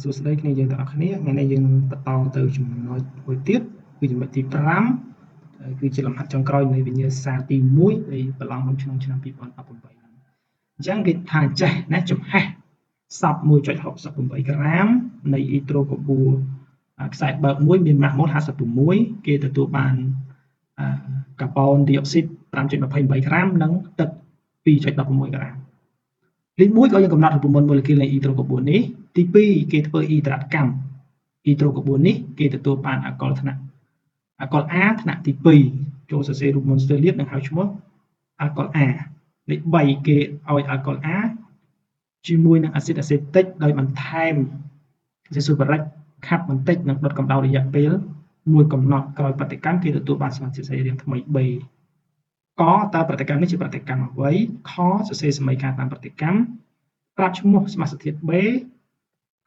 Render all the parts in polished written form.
សួស្តីគ្នាយើងទាំងអស់គ្នាថ្ងៃនេះយើងបន្តទៅចំណុចមួយទៀតគឺចំណុចទី5គឺជាលំហាត់ចុងក្រោយនៃវិញ្ញាសាទី1នៃប្រឡងក្នុងឆ្នាំ2018ហ្នឹងអញ្ចឹងគេថាចេះណាចំហេះសព 1.68 ក្រាមនៃអ៊ីត្រូកប៊ូខ្សែបើកមួយមានម៉ាស់ម៉ូល56គេទទួលបានកាបូនឌីអុកស៊ីត 5.28 ក្រាមនិងទឹក 2.16 ក្រាមលេខ1ក៏យើងកំណត់រូបមន្តម៉ូលេគុលនៃអ៊ីត្រូកាបូននេះទី2គេធ្វើអ៊ីដ្រាតកម្មអ៊ីត្រូកាបូននេះគេទទួលបានអាល់កុលថ្នាក់អាល់កុល A ថ្នាក់ទី2ចូលសរសេររូបមន្តស្ទើរលាតនិងហៅឈ្មោះអាល់កុល A លេខ3គេឲ្យអាល់កុល A ជាមួយនឹងអាស៊ីតអាសេតិកដោយបន្ថែមសេសូបារិកខាប់បន្តិចនិងដុតកម្ដៅរយៈពេលមួយកំណត់ក្រោយប្រតិកម្មគេទទួលបានសមាសធាតុសរីរាង្គថ្មី B កតើប្រតិកម្មនេះជាប្រតិកម្មអ្វីខសរសេរសមីការតាមប្រតិកម្មប្រាប់ឈ្មោះសមាសធាតុ B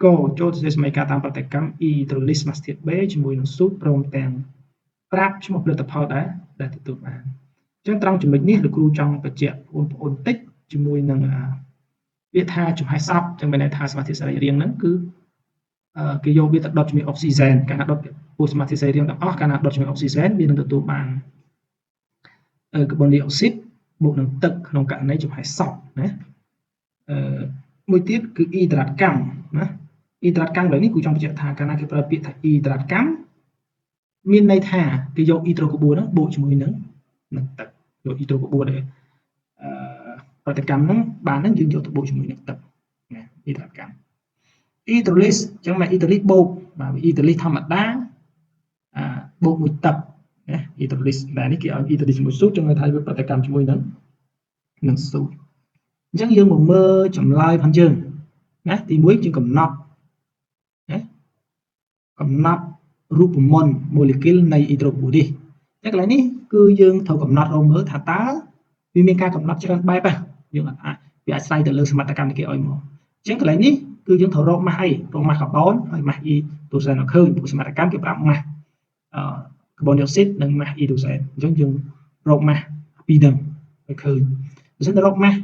កចូលសរសេរសមីការតាមប្រតិកម្ម E ទៅលិសសមាសធាតុ B ជាមួយនឹងស៊ូតព្រមទាំងប្រាប់ឈ្មោះផលិតផលដែលទទួលបានអញ្ចឹងត្រង់ចំណុចនេះលោកគ្រូចង់បញ្ជាក់បងប្អូនតិចជាមួយនឹងវាថាចំហាយសពចឹងមានន័យថាសមាសធាតុសរីរាង្គហ្នឹងគឺគេយកវាទៅដុតជាមួយអុកស៊ីហ្សែនកាលណាដុតពួកសមាសធាតុសរីរាង្គទាំងអស់កាលណាដុតជាមួយអុកស៊ីហ្សែនវានឹងទទួលបានកាបូនឌីអុកស៊ីតបូកនឹងទឹកក្នុងករណីចំហាយសពណាមួយទៀតគឺអ៊ីដ្រាតកម្មណាអ៊ីដ្រាតកម្មឡើយនេះគូចង់បញ្ជាក់ថាកាលណាគេប្រើពាក្យថាអ៊ីដ្រាតកម្មមានន័យថាគេយកអ៊ីត្រូកាបូនហ្នឹងបូកជាមួយនឹងទឹកយកអ៊ីត្រូកាបូនដែលប្រតិកម្មហ្នឹងបានហ្នឹងយើងយកទៅបូកជាមួយនឹងទឹកណាអ៊ីដ្រាតកម្មអ៊ីត្រូលីសអញ្ចឹងមកអ៊ីត្រូលីសបូកបាទអ៊ីត្រូលីសធម្មតាបូកមួយទឹកណាអ៊ីត្រូលីសដែលនេះគេឲ្យអ៊ីត្រូលីសជាមួយស៊ូតចឹងថាវាប្រតិកម្មជាមួយនឹងស៊ូតអញ្ចឹងយើងមកមើលចម្លើយផងយើងណាទី1យើងកំណត់ណាកំណត់រូបមន្តម៉ូលេគុលនៃអ៊ីត្រូកាបូននេះតែកន្លែងនេះគឺយើងត្រូវកំណត់រកមើលថាតើវាមានការកំណត់ច្រើនបែបយើងអាចវាអាស្រ័យទៅលើសមត្ថកម្មដែលគេឲ្យមកអញ្ចឹងកន្លែងនេះគឺយើងត្រូវរកម៉ាស់អីរកម៉ាស់កាបូនហើយម៉ាស់អ៊ីដ្រូសែនឲ្យឃើញព្រោះសមត្ថកម្មគេប្រាប់ម៉ាស់កាបូនឌីអុកស៊ីតនិងម៉ាស់អ៊ីដ្រូសែនអញ្ចឹងយើងរកម៉ាស់ពីរហ្នឹងឲ្យឃើញបើមិនរកម៉ាស់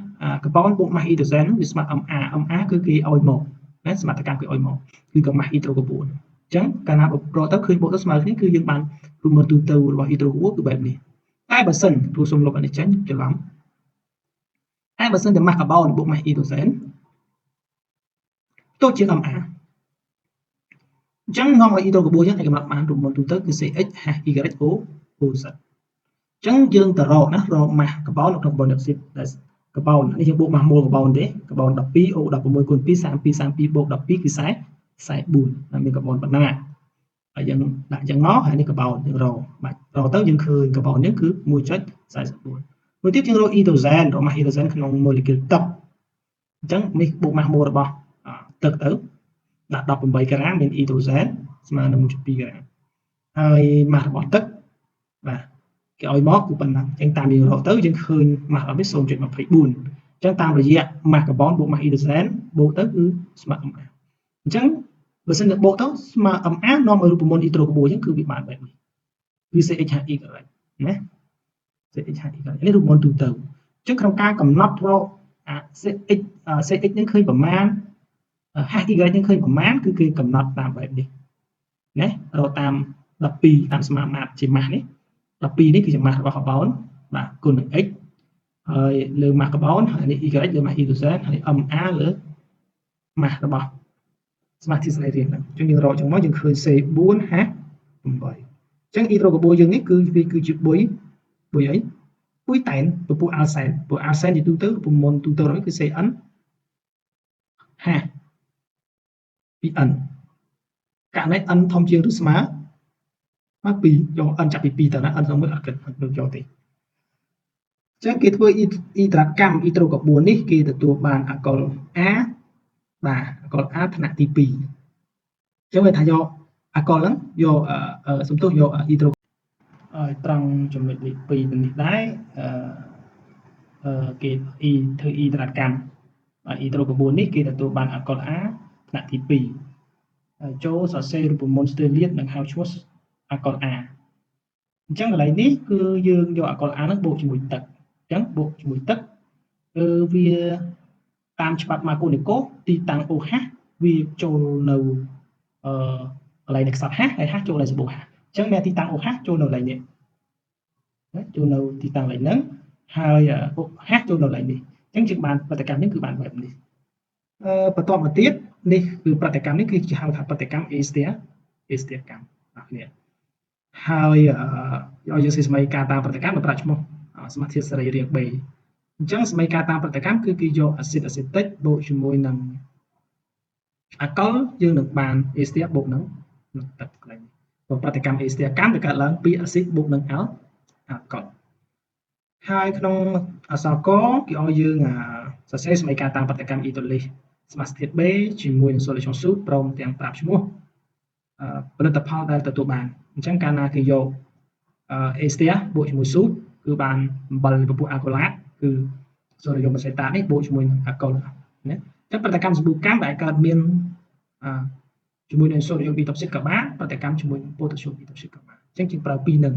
កាបូនបូកម៉ាស់អ៊ីដ្រូសែនវាស្មើ MA គឺគេឲ្យមកណាសមត្ថកម្មគេឲ្យមកគឺក៏ម៉ាស់អ៊ីត្រូកាបូនអញ្ចឹងកាលណាបូករកទៅឃើញបូកទៅស្មើគ្នាគឺយើងបានរូបមន្តទូទៅរបស់អ៊ីត្រូកាបូនគឺបែបនេះតែបើសិនគ្រូសុំលុបអានេះចេញច្រឡំតែបើសិនតែម៉ាស់កាបូនបូកម៉ាស់អ៊ីដ្រូសែនតូចជាង MA អញ្ចឹងនាំឲ្យអ៊ីត្រូកាបូនយើងអាចកំណត់បានរូបមន្តទូទៅគឺ CH-YO OZ អញ្ចឹងយើងទៅរកណារកម៉ាស់កាបូននៅក្នុងកាបូនឌីអុកស៊ីតដែលកាបូននេះយើងបូកម៉ាស់ម៉ូលកាបូនទេកាបូន12 O16 គុណ2 32 32បូក12គឺ44មានកាបូនប៉ុណ្ណឹងហើយយើងដាក់យ៉ាងមកហើយនេះកាបូនយើងរកបាច់រកទៅយើងឃើញកាបូននេះគឺ 1.44 មួយទៀតយើងរកអ៊ីដ្រូសែនរកម៉ាស់អ៊ីដ្រូសែនក្នុងម៉ូលេគុលទឹកអញ្ចឹងនេះបូកម៉ាស់ម៉ូលរបស់ទឹកទៅដាក់18ក្រាមមានអ៊ីដ្រូសែនស្មើនឹង 1.2 ក្រាមហើយម៉ាស់របស់ទឹកបាទគេឲ្យមកគឺប៉ុណ្ណឹងអញ្ចឹងតាមយើងរកទៅយើងឃើញម៉ាស់របស់វា 0.24 អញ្ចឹងតាមរយៈម៉ាស់កាបូនបូកម៉ាស់អ៊ីដ្រូសែនបូកទៅគឺស្មើ MA អញ្ចឹងបើសិនជាបូកទៅស្មើ MA នាំឲ្យរូបមន្តអ៊ីត្រូកាបូនអញ្ចឹងគឺវាបានបែបនេះគឺ CH-HE ណា CH-HE នេះរូបមន្តទូទៅអញ្ចឹងក្នុងការកំណត់រកCH នឹងឃើញប្រមាណHY នឹងឃើញប្រមាណគឺគេកំណត់តាមបែបនេះណារកតាម12តាមស្មើម៉ាត់ជាម៉ាស់នេះ12នេះគឺជាម៉ាស់របស់កាបូនបាទគុណនឹង x ហើយលើម៉ាស់កាបូនហើយនេះ y លើម៉ាស់អ៊ីដ្រូសែនហើយ MA លើម៉ាស់របស់សមាសធាតុសរីរាង្គហ្នឹងអញ្ចឹងយើងរកចឹងមកយើងឃើញ C4H8 អញ្ចឹងអ៊ីត្រូកាបូនយើងនេះគឺវាគឺជាបុយអីបុយតែនពពុះអាល់សែនពពុះអាល់សែនជាទូទៅប្រមូលទូទៅរបស់គឺ CN H ពី N ករណី N ធំជាងឬស្មើមក2យក N ចាប់ពី2ទៅណា N ក្នុងមួយអត់គិតដូចយកទេអញ្ចឹងគេធ្វើអ៊ីដ្រាតកម្មអ៊ីត្រូកាបូននេះគេទទួលបានអាល់កុល A បាទអាល់កុល A ថ្នាក់ទី2អញ្ចឹងវាថាយកអាល់កុលហ្នឹងយកសំទោសយកអ៊ីត្រូហើយត្រង់ចំណុចលេខ2នេះដែរគេធ្វើអ៊ីដ្រាតកម្មអ៊ីត្រូកាបូននេះគេទទួលបានអាល់កុល A ថ្នាក់ទី2ហើយចូលសរសេររូបមន្តស្ទើរលាតនិងហៅឈ្មោះអាល់កុល A អញ្ចឹងកន្លែងនេះគឺយើងយកអាល់កុល A ហ្នឹងបូកជាមួយទឹកអញ្ចឹងបូកជាមួយទឹកវាតាមច្បាប់ម៉ាកូនីកូទីតាំង OH វាចូលនៅកន្លែងនៃខ្សត់ហាស់ហើយហាស់ចូលនៅសាប៊ូហាស់អញ្ចឹងមានទីតាំងអូហាស់ចូលនៅកន្លែងនេះចូលនៅទីតាំងកន្លែងហ្នឹងហើយអូហាស់ចូលនៅកន្លែងនេះអញ្ចឹងយើងបានប្រតិកម្មនេះគឺបានបែបនេះបន្ទាប់មកទៀតនេះគឺប្រតិកម្មនេះគឺជាហៅថាប្រតិកម្ម A stair កម្មបងប្អូនហើយឲ្យយើងស្មីការតាមប្រតិកម្មប្រើឈ្មោះសមាធាតុសរីរាង្គ B អញ្ចឹងស្មីការតាមប្រតិកម្មគឺគេយកអាស៊ីតអាសេតិកបូកជាមួយនឹងអាកុលយើងនឹងបាន A stair បូកនឹងទឹកកន្លែងនេះប្រតិកម្ម A stair កម្មវាកើតឡើងពីអាស៊ីតបូកនឹងអាកុលហើយក្នុងអក្សរកគេឲ្យយើងសរសេរសមីការតាមប្រតិកម្មអ៊ីតូលីសសមាសធាតុ B ជាមួយនឹង solution soup ព្រមទាំងប្រាប់ឈ្មោះផលិតផលដែលទទួលបានអញ្ចឹងកាលណាគេយកA stair បូកជាមួយ soup គឺបានអំបិលពពុះអាកូឡាតគឺសូដ្យូមអាសេតាតនេះបូកជាមួយនឹងអាកុលណាអញ្ចឹងប្រតិកម្មសម្បូរកម្មដែលកើតមានជាមួយនឹងសូដ្យូមអ៊ីតុបស៊ីតក៏បានប្រតិកម្មជាមួយនឹងប៉ូតាស្យូមអ៊ីតុបស៊ីតក៏បានអញ្ចឹងយើងប្រើពីរនឹង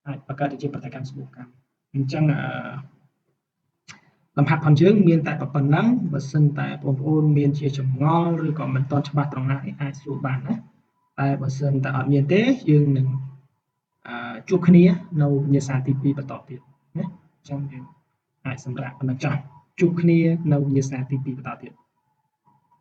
អាចបង្កើតជាប្រតិកម្មសម្បូរកម្មអញ្ចឹងលំហាត់ផងយើងមានតែប៉ុណ្ណឹងបើសិនតែបងប្អូនមានជាចម្ងល់ឬក៏មិនទាន់ច្បាស់ត្រង់ណាអាចសួរបានណាតែបើសិនតែអត់មានទេយើងនឹងជួបគ្នានៅវិញ្ញាសាទី2បន្តទៀតណាអញ្ចឹងយើងអាចសម្រាប់ប៉ុណ្ណឹងចោះជួបគ្នានៅវិញ្ញាសាទី2បន្តទៀត